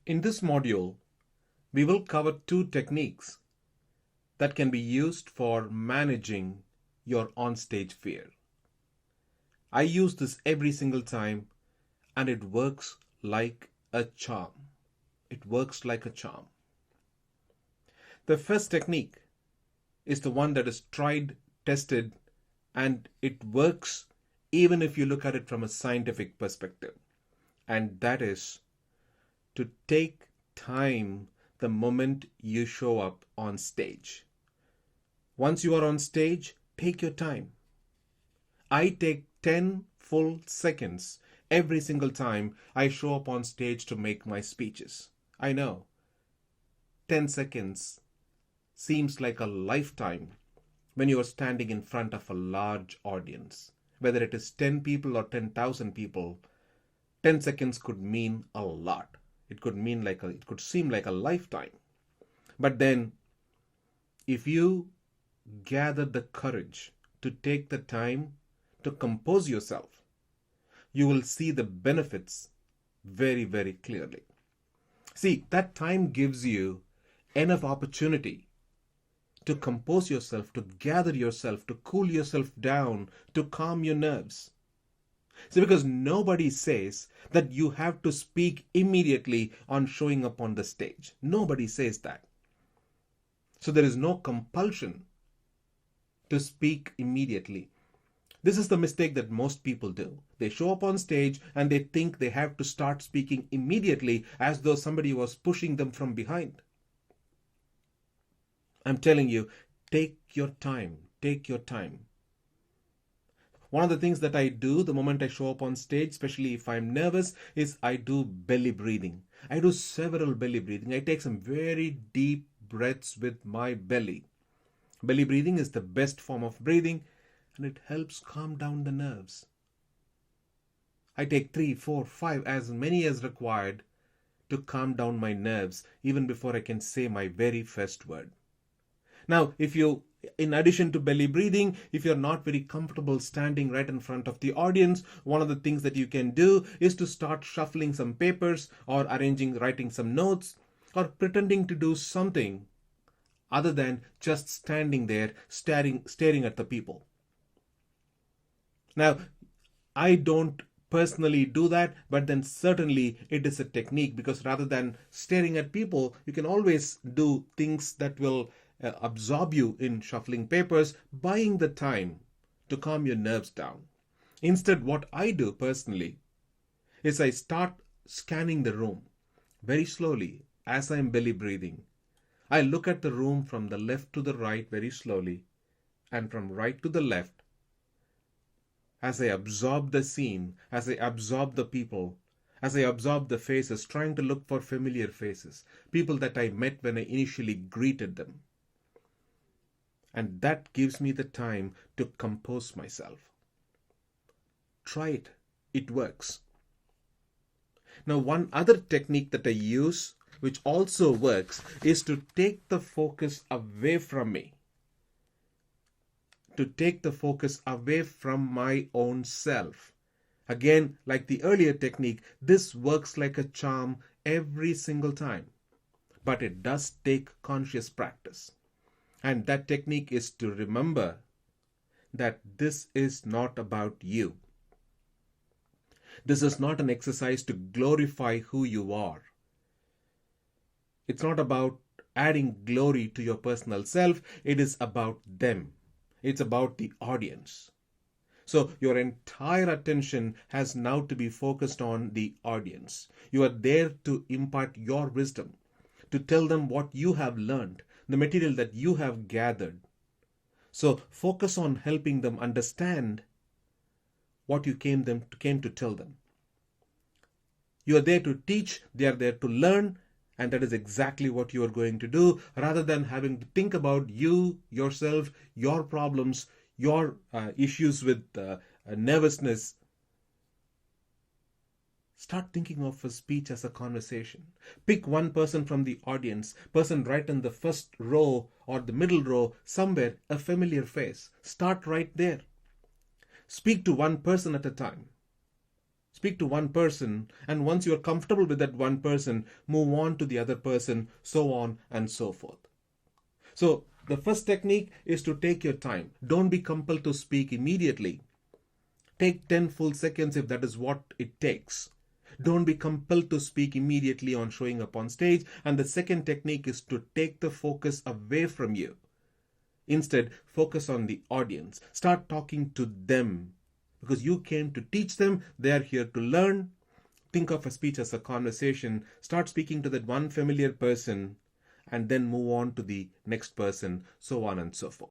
In this module, we will cover two techniques that can be used for managing your onstage fear. I use this every single time and it works like a charm. It works like a charm. The first technique is the one that is tried, tested, and it works even if you look at it from a scientific perspective. And that is to take time the moment you show up on stage. Once you are on stage, take your time. I take 10 full seconds every single time I show up on stage to make my speeches. I know, 10 seconds seems like a lifetime when you are standing in front of a large audience. Whether it is 10 people or 10,000 people, 10 seconds could mean a lot. It could seem like a lifetime. But then, if you gather the courage to take the time to compose yourself, you will see the benefits very, very clearly. See, that time gives you enough opportunity to compose yourself, to gather yourself, to cool yourself down, to calm your nerves. See, because nobody says that you have to speak immediately on showing up on the stage. Nobody says that. So there is no compulsion to speak immediately. This is the mistake that most people do. They show up on stage and they think they have to start speaking immediately as though somebody was pushing them from behind. I'm telling you, take your time. Take your time. One of the things that I do the moment I show up on stage, especially if I'm nervous, is I do belly breathing. I do several belly breathing. I take some very deep breaths with my belly. Belly breathing is the best form of breathing and it helps calm down the nerves. I take 3, 4, 5, as many as required to calm down my nerves even before I can say my very first word. Now, in addition to belly breathing, if you're not very comfortable standing right in front of the audience, one of the things that you can do is to start shuffling some papers or writing some notes or pretending to do something other than just standing there staring at the people. Now, I don't personally do that, but then certainly it is a technique, because rather than staring at people, you can always do things that will absorb you in shuffling papers, buying the time to calm your nerves down. Instead, what I do personally is I start scanning the room very slowly as I'm belly breathing. I look at the room from the left to the right very slowly and from right to the left as I absorb the scene, as I absorb the people, as I absorb the faces, trying to look for familiar faces, people that I met when I initially greeted them. And that gives me the time to compose myself. Try it. It works. Now, one other technique that I use, which also works, is to take the focus away from me. To take the focus away from my own self. Again, like the earlier technique, this works like a charm every single time. But it does take conscious practice. And that technique is to remember that this is not about you. This is not an exercise to glorify who you are. It's not about adding glory to your personal self. It is about them. It's about the audience. So your entire attention has now to be focused on the audience. You are there to impart your wisdom, to tell them what you have learned, the material that you have gathered. So focus on helping them understand what you came to tell them. You are there to teach, they are there to learn, and that is exactly what you are going to do, rather than having to think about you, yourself, your problems, your issues with nervousness. Start thinking of a speech as a conversation. Pick one person from the audience, person right in the first row or the middle row, somewhere, a familiar face. Start right there. Speak to one person at a time. speak to one person, and once you are comfortable with that one person, move on to the other person, so on and so forth. So the first technique is to take your time. Don't be compelled to speak immediately. Take 10 full seconds if that is what it takes. Don't be compelled to speak immediately on showing up on stage. And the second technique is to take the focus away from you. Instead, focus on the audience. Start talking to them because you came to teach them. They are here to learn. Think of a speech as a conversation. Start speaking to that one familiar person and then move on to the next person, so on and so forth.